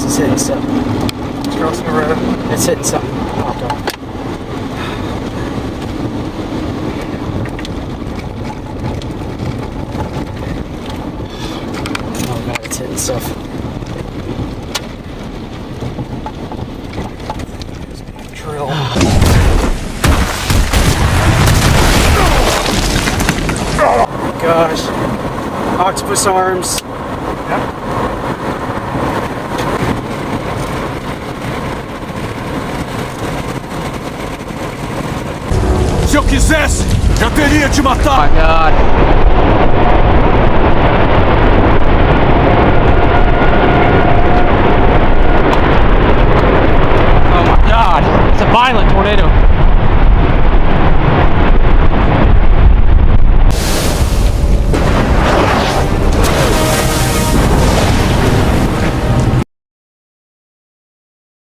it's hitting something. It's crossing the road. It's hitting something. Oh, God. Oh, God, it's hitting stuff. Drill. Gosh. Octopus arms. Se eu quisesse, já teria te matado. My God.